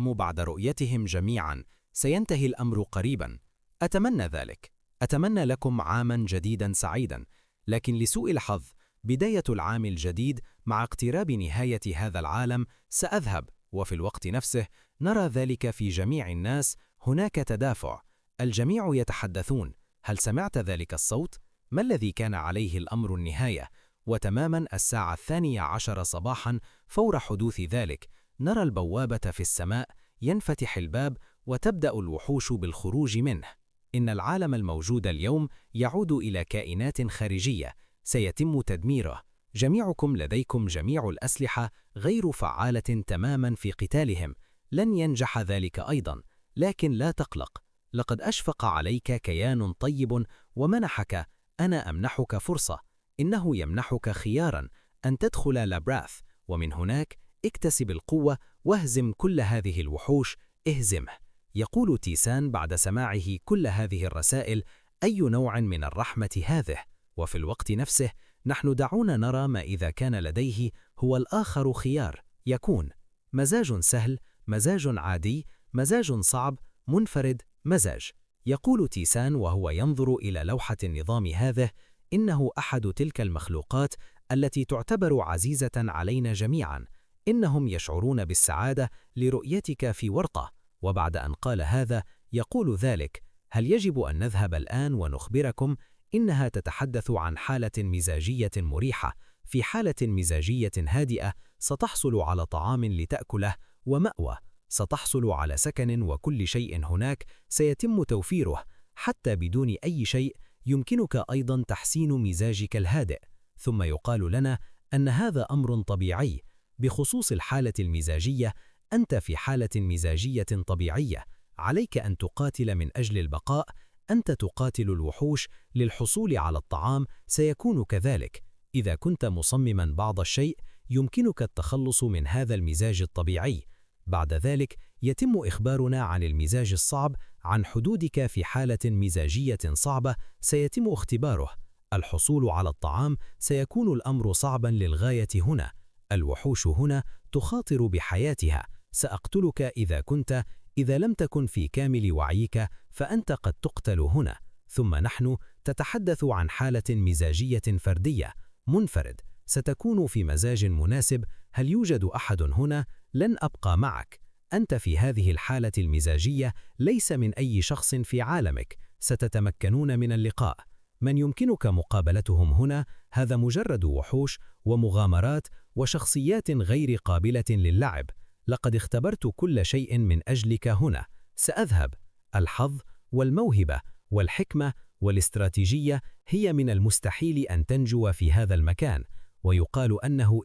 بعد رؤيتهم جميعا سينتهي الأمر قريبا. أتمنى ذلك. أتمنى لكم عاما جديدا سعيدا، لكن لسوء الحظ بداية العام الجديد مع اقتراب نهاية هذا العالم سأذهب، وفي الوقت نفسه نرى ذلك في جميع الناس. هناك تدافع، الجميع يتحدثون. هل سمعت ذلك الصوت؟ ما الذي كان عليه الأمر النهاية؟ وتماما 12:10 صباحا فور حدوث ذلك نرى البوابة في السماء، ينفتح الباب وتبدأ الوحوش بالخروج منه. إن العالم الموجود اليوم يعود إلى كائنات خارجية سيتم تدميره. جميعكم لديكم جميع الأسلحة غير فعالة تماما في قتالهم. لن ينجح ذلك أيضا، لكن لا تقلق، لقد أشفق عليك كيان طيب ومنحك. أنا أمنحك فرصة، إنه يمنحك خيارا أن تدخل لابراث، ومن هناك اكتسب القوة واهزم كل هذه الوحوش. اهزمه. يقول تيسان بعد سماعه كل هذه الرسائل: أي نوع من الرحمة هذه؟ وفي الوقت نفسه نحن دعونا نرى ما إذا كان لديه هو الآخر خيار. يكون مزاج سهل، مزاج عادي، مزاج صعب، منفرد، مزاج. يقول تيسان وهو ينظر إلى لوحة النظام هذه: إنه أحد تلك المخلوقات التي تعتبر عزيزة علينا جميعا. إنهم يشعرون بالسعادة لرؤيتك في ورطة. وبعد أن قال هذا يقول ذلك: هل يجب أن نذهب الآن ونخبركم إنها تتحدث عن حالة مزاجية مريحة. في حالة مزاجية هادئة ستحصل على طعام لتأكله ومأوى، ستحصل على سكن، وكل شيء هناك سيتم توفيره حتى بدون أي شيء. يمكنك أيضا تحسين مزاجك الهادئ. ثم يقال لنا أن هذا أمر طبيعي. بخصوص الحالة المزاجية، أنت في حالة مزاجية طبيعية، عليك أن تقاتل من أجل البقاء. أنت تقاتل الوحوش للحصول على الطعام. سيكون كذلك إذا كنت مصمما بعض الشيء، يمكنك التخلص من هذا المزاج الطبيعي. بعد ذلك يتم إخبارنا عن المزاج الصعب، عن حدودك في حالة مزاجية صعبة سيتم اختباره. الحصول على الطعام سيكون الأمر صعبا للغاية هنا. الوحوش هنا تخاطر بحياتها. سأقتلك إذا لم تكن في كامل وعيك، فأنت قد تقتل هنا. ثم نحن تتحدث عن حالة مزاجية فردية، منفرد. ستكون في مزاج مناسب. هل يوجد أحد هنا؟ لن أبقى معك. أنت في هذه الحالة المزاجية ليس من أي شخص في عالمك. ستتمكنون من اللقاء. من يمكنك مقابلتهم هنا؟ هذا مجرد وحوش ومغامرات وشخصيات غير قابلة للعب. لقد اختبرت كل شيء من أجلك هنا. سأذهب. الحظ والموهبة والحكمة والاستراتيجية هي من المستحيل أن تنجو في هذا المكان. ويقال أنه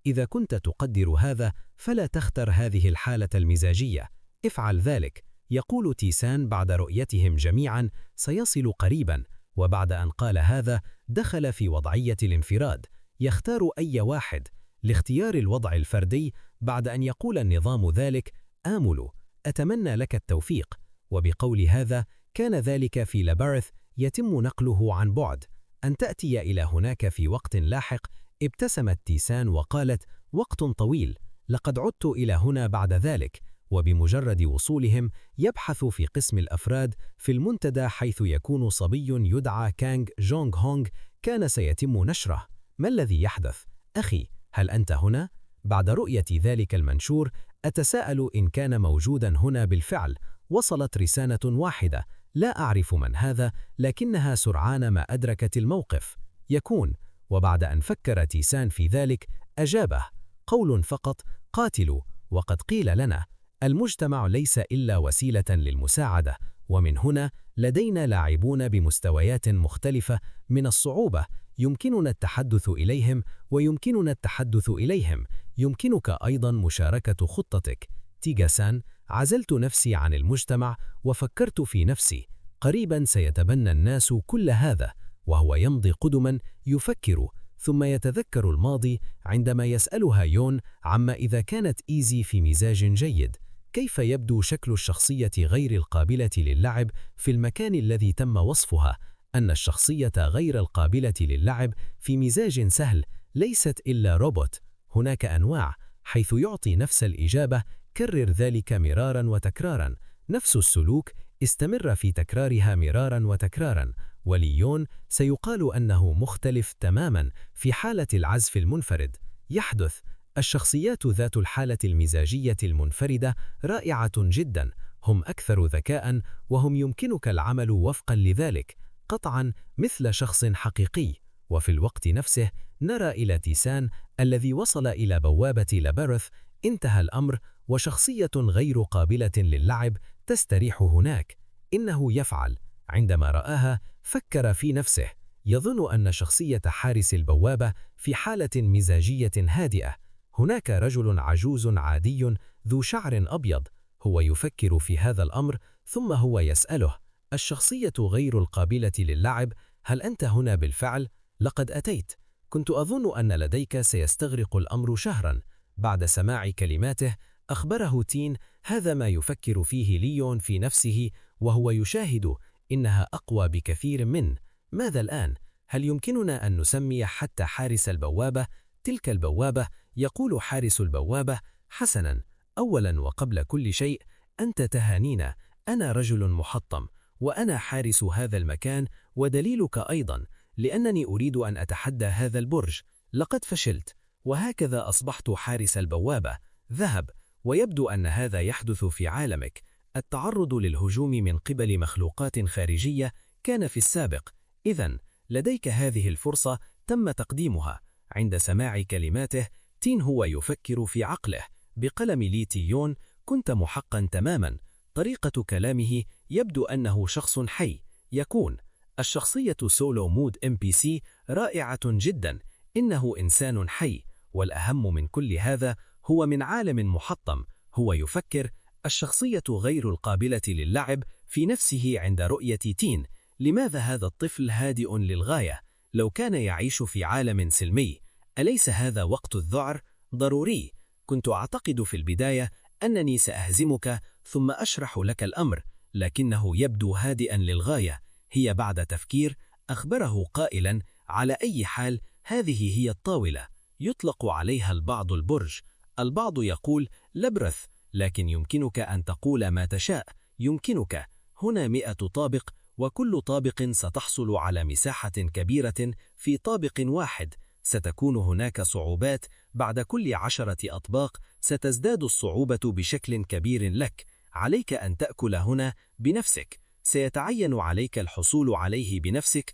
إذا كنت تقدر هذا فلا تختر هذه الحالة المزاجية. افعل ذلك. يقول تيسان بعد رؤيتهم جميعا: سيصل قريبا. وبعد أن قال هذا دخل في وضعية الانفراد. يختار أي واحد لاختيار الوضع الفردي. بعد أن يقول النظام ذلك: آمل، أتمنى لك التوفيق. وبقول هذا كان ذلك في لابارث يتم نقله عن بعد. أن تأتي إلى هناك في وقت لاحق. ابتسمت تيسان وقالت: وقت طويل، لقد عدت إلى هنا بعد ذلك. وبمجرد وصولهم يبحث في قسم الأفراد في المنتدى، حيث يكون صبي يدعى كانغ جونغ هونغ. كان سيتم نشره. ما الذي يحدث؟ أخي، هل أنت هنا؟ بعد رؤية ذلك المنشور أتساءل إن كان موجودا هنا بالفعل. وصلت رسالة واحدة: لا أعرف من هذا، لكنها سرعان ما أدركت الموقف. يكون. وبعد أن فكر تيسان في ذلك أجابه: قول فقط: قاتلوا. وقد قيل لنا المجتمع ليس إلا وسيلة للمساعدة. ومن هنا لدينا لاعبون بمستويات مختلفة من الصعوبة. يمكننا التحدث إليهم ويمكننا التحدث إليهم. يمكنك أيضا مشاركة خطتك. تيغاسان: عزلت نفسي عن المجتمع وفكرت في نفسي. قريبا سيتبنى الناس كل هذا. وهو يمضي قدما يفكر، ثم يتذكر الماضي عندما يسألها يون عما إذا كانت إيزي في مزاج جيد. كيف يبدو شكل الشخصية غير القابلة للعب في المكان الذي تم وصفها؟ أن الشخصية غير القابلة للعب في مزاج سهل ليست إلا روبوت. هناك أنواع حيث يعطي نفس الإجابة كرر ذلك مرارا وتكرارا. نفس السلوك استمر في تكرارها مرارا وتكرارا. وليون سيقال أنه مختلف تماما في حالة العزف المنفرد. يحدث الشخصيات ذات الحالة المزاجية المنفردة رائعة جدا، هم أكثر ذكاء وهم يمكنك العمل وفقا لذلك قطعا مثل شخص حقيقي. وفي الوقت نفسه نرى إلى تيسان الذي وصل إلى بوابة لابيرث انتهى الأمر وشخصية غير قابلة للعب تستريح هناك. إنه يفعل. عندما رآها فكر في نفسه، يظن أن شخصية حارس البوابة في حالة مزاجية هادئة. هناك رجل عجوز عادي ذو شعر أبيض، هو يفكر في هذا الأمر ثم هو يسأله: الشخصية غير القابلة للعب، هل أنت هنا بالفعل؟ لقد أتيت. كنت أظن أن لديك سيستغرق الأمر شهرا. بعد سماع كلماته أخبره تين هذا ما يفكر فيه ليون في نفسه وهو يشاهد إنها أقوى بكثير من. ماذا الآن؟ هل يمكننا أن نسمي حتى حارس البوابة؟ تلك البوابة، يقول حارس البوابة: حسنا، أولا وقبل كل شيء أنت تهانينا، أنا رجل محطم وأنا حارس هذا المكان، ودليلك أيضا لأنني أريد أن أتحدى هذا البرج. لقد فشلت وهكذا أصبحت حارس البوابة. ذهب. ويبدو أن هذا يحدث في عالمك. التعرض للهجوم من قبل مخلوقات خارجية كان في السابق، إذن لديك هذه الفرصة تم تقديمها. عند سماع كلماته تين هو يفكر في عقله. بقلم لي تيون كنت محقا تماما. طريقة كلامه يبدو أنه شخص حي. يكون الشخصية سولو مود NPC رائعة جدا. إنه إنسان حي، والأهم من كل هذا هو من عالم محطم. هو يفكر الشخصية غير القابلة للعب في نفسه عند رؤية تين. لماذا هذا الطفل هادئ للغاية؟ لو كان يعيش في عالم سلمي، أليس هذا وقت الذعر؟ ضروري. كنت أعتقد في البداية أنني سأهزمك ثم أشرح لك الأمر، لكنه يبدو هادئا للغاية. هي بعد تفكير أخبره قائلا: على أي حال هذه هي الطاولة، يطلق عليها البعض البرج. البعض يقول لابرث، لكن يمكنك أن تقول ما تشاء. يمكنك. هنا 100 طابق، وكل طابق ستحصل على مساحة كبيرة في طابق واحد. ستكون هناك صعوبات بعد كل 10 أطباق، ستزداد الصعوبة بشكل كبير لك. عليك أن تأكل هنا بنفسك. سيتعين عليك الحصول عليه بنفسك،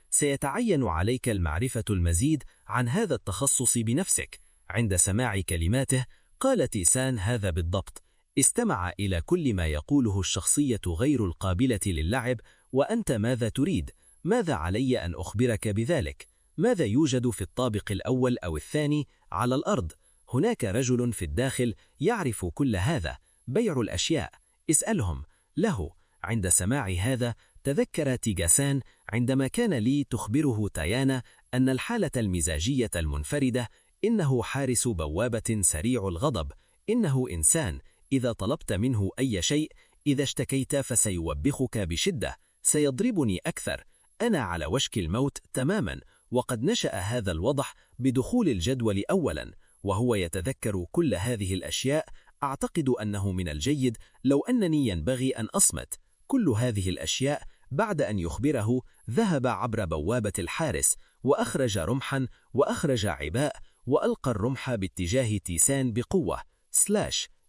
سيتعين عليك المعرفة المزيد عن هذا التخصص بنفسك. عند سماع كلماته قال تيسان هذا بالضبط. استمع إلى كل ما يقوله الشخصية غير القابلة للعب. وأنت ماذا تريد؟ ماذا علي أن أخبرك بذلك؟ ماذا يوجد في الطابق الأول أو الثاني على الأرض؟ هناك رجل في الداخل يعرف كل هذا. بيع الأشياء. اسألهم له. عند سماع هذا تذكر تيغاسان عندما كان لي تخبره تيانا أن الحالة المزاجية المنفردة إنه حارس بوابة سريع الغضب. إنه إنسان إذا طلبت منه أي شيء، إذا اشتكيت فسيوبخك بشدة، سيضربني أكثر. أنا على وشك الموت تماما، وقد نشأ هذا الوضح بدخول الجدول أولا، وهو يتذكر كل هذه الأشياء. أعتقد أنه من الجيد لو أنني ينبغي أن أصمت. كل هذه الأشياء بعد أن يخبره ذهب عبر بوابة الحارس، وأخرج رمحا وأخرج عباء، وألقى الرمح باتجاه تيسان بقوة.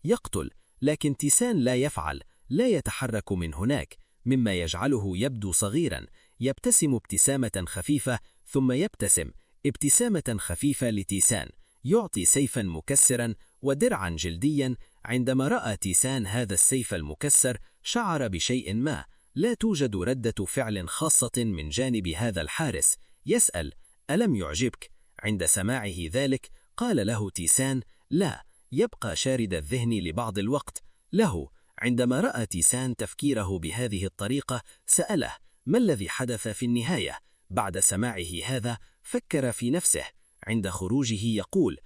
يقتل. لكن تيسان لا يفعل، لا يتحرك من هناك، مما يجعله يبدو صغيرا. يبتسم ابتسامة خفيفة، ثم يبتسم ابتسامة خفيفة لتيسان. يعطي سيفا مكسرا ودرعا جلديا. عندما رأى تيسان هذا السيف المكسر شعر بشيء ما. لا توجد ردة فعل خاصة من جانب هذا الحارس. يسأل: ألم يعجبك؟ عند سماعه ذلك قال له تيسان: لا. يبقى شارد الذهن لبعض الوقت له. عندما رأى تيسان تفكيره بهذه الطريقة سأله: ما الذي حدث في النهاية؟ بعد سماعه هذا فكر في نفسه. عند خروجه يقول: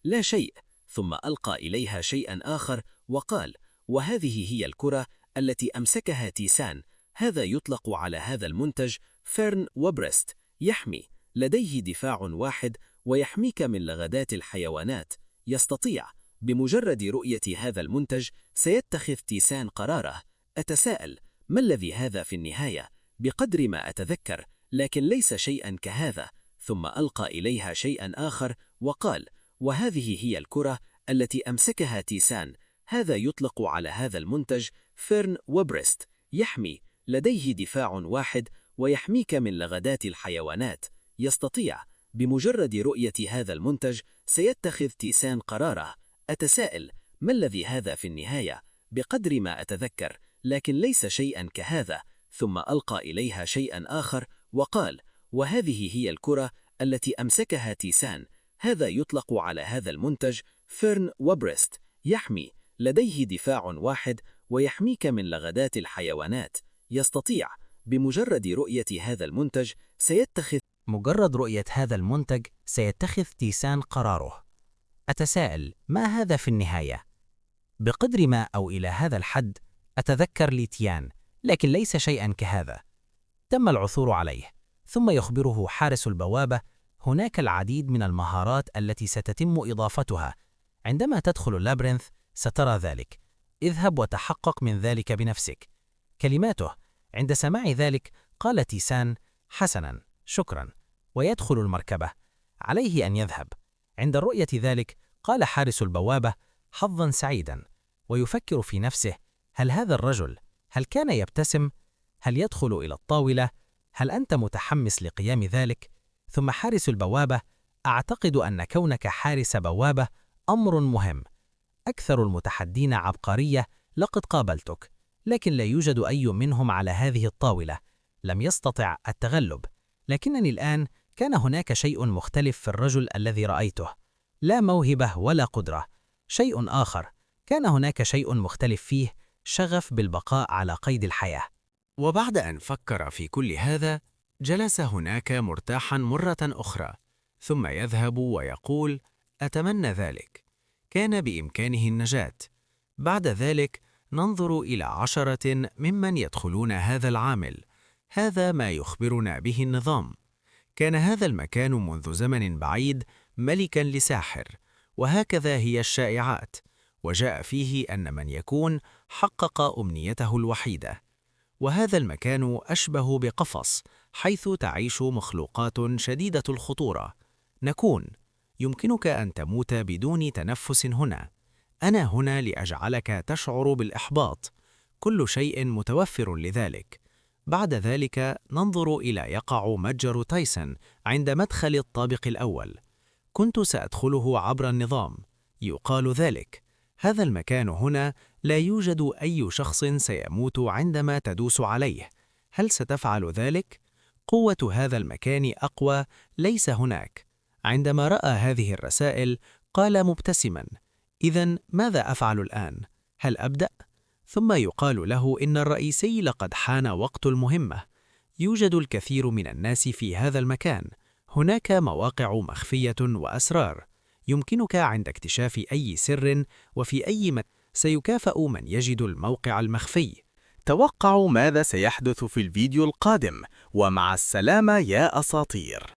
لا شيء. ثم ألقى إليها شيئا آخر وقال: وهذه هي الكرة التي أمسكها تيسان. هذا يطلق على هذا المنتج فيرن وبريست. يحمي. لديه دفاع واحد ويحميك من لغدات الحيوانات. يستطيع. بمجرد رؤية هذا المنتج سيتخذ تيسان قراره. أتساءل ما الذي هذا في النهاية؟ بقدر ما أتذكر، لكن ليس شيئا كهذا. ثم ألقى إليها شيئا آخر وقال: وهذه هي الكرة التي أمسكها تيسان. هذا يطلق على هذا المنتج فيرن وبريست، يحمي، لديه دفاع واحد ويحميك من لغدات الحيوانات. يستطيع. بمجرد رؤية هذا المنتج سيتخذ تيسان قراره. أتساءل ما الذي هذا في النهاية؟ بقدر ما أتذكر، لكن ليس شيئا كهذا. ثم ألقى إليها شيئا آخر وقال: وهذه هي الكرة التي أمسكها تيسان. هذا يطلق على هذا المنتج فيرن وبريست، يحمي، لديه دفاع واحد ويحميك من لغدات الحيوانات. يستطيع. بمجرد رؤية هذا المنتج سيتخذ تيسان قراره. أتساءل ما هذا في النهاية؟ بقدر ما أو إلى هذا الحد أتذكر ليتيان، لكن ليس شيئا كهذا. تم العثور عليه، ثم يخبره حارس البوابة: هناك العديد من المهارات التي ستتم إضافتها. عندما تدخل اللابرنث سترى ذلك. اذهب وتحقق من ذلك بنفسك. كلماته. عند سماع ذلك قال تيسان: حسنا، شكرا، ويدخل المركبة. عليه أن يذهب. عند الرؤية ذلك قال حارس البوابة: حظا سعيدا. ويفكر في نفسه: هل هذا الرجل؟ هل كان يبتسم؟ هل يدخل إلى الطاولة؟ هل أنت متحمس لقيام ذلك؟ ثم حارس البوابة: أعتقد أن كونك حارس بوابة أمر مهم. أكثر المتحدين عبقرية لقد قابلتك، لكن لا يوجد أي منهم على هذه الطاولة. لم يستطع التغلب. لكنني الآن كان هناك شيء مختلف في الرجل الذي رأيته. لا موهبة ولا قدرة. شيء آخر. كان هناك شيء مختلف فيه، شغف بالبقاء على قيد الحياة. وبعد أن فكر في كل هذا، جلس هناك مرتاحا مرة أخرى، ثم يذهب ويقول: أتمنى ذلك. كان بإمكانه النجاة. بعد ذلك ننظر إلى 10 ممن يدخلون هذا العامل. هذا ما يخبرنا به النظام. كان هذا المكان منذ زمن بعيد ملكا لساحر، وهكذا هي الشائعات. وجاء فيه أن من يكون حقق أمنيته الوحيدة. وهذا المكان أشبه بقفص، حيث تعيش مخلوقات شديدة الخطورة. يمكنك أن تموت بدون تنفس هنا. أنا هنا لأجعلك تشعر بالإحباط. كل شيء متوفر لذلك. بعد ذلك ننظر إلى يقع متجر تايسون عند مدخل الطابق الأول. كنت سأدخله عبر النظام. يقال ذلك. هذا المكان هنا لا يوجد أي شخص سيموت عندما تدوس عليه. هل ستفعل ذلك؟ قوة هذا المكان أقوى، ليس هناك. عندما رأى هذه الرسائل قال مبتسما: إذن ماذا أفعل الآن؟ هل أبدأ؟ ثم يقال له إن الرئيسي لقد حان وقت المهمة. يوجد الكثير من الناس في هذا المكان. هناك مواقع مخفية وأسرار. يمكنك عند اكتشاف أي سر وفي أي سيكافأ من يجد الموقع المخفي. توقعوا ماذا سيحدث في الفيديو القادم، ومع السلامة يا أساطير.